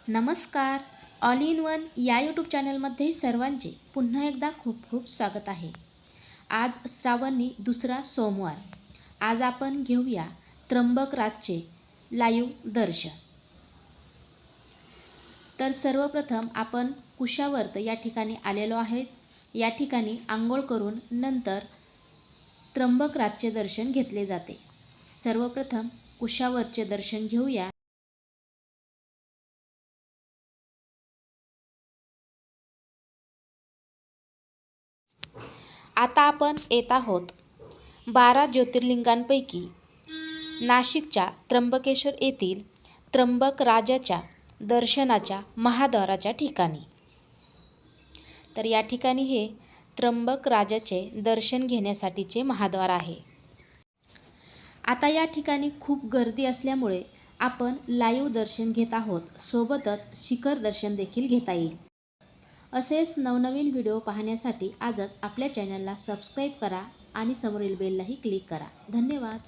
नमस्कार. All in one या YouTube चॅनलमध्ये सर्वांचे पुन्हा एकदा खूप खूप स्वागत आहे. आज श्रावणी दुसरा सोमवार. आज आपण घेऊया त्र्यंबकराजचे लाईव्ह दर्शन. तर सर्वप्रथम आपण कुशावर्त या ठिकाणी आलेलो आहे. या ठिकाणी आंघोळ करून नंतर त्र्यंबकराजचे दर्शन घेतले जाते. सर्वप्रथम कुशावर्तचे दर्शन घेऊया. आता आपण येत आहोत 12 ज्योतिर्लिंगांपैकी नाशिकच्या त्र्यंबकेश्वर येथील त्र्यंबकराजाच्या दर्शनाच्या महाद्वाराच्या ठिकाणी. तर या ठिकाणी हे त्र्यंबकराजाचे दर्शन घेण्यासाठीचे महाद्वार आहे. आता या ठिकाणी खूप गर्दी असल्यामुळे आपण लाईव्ह दर्शन घेत आहोत. सोबतच शिखर दर्शन देखील घेता येईल. असेच नवनवीन व्हिडिओ पाहण्यासाठी आजच आपल्या चॅनलला सबस्क्राईब करा आणि समोरील बेललाही क्लिक करा. धन्यवाद.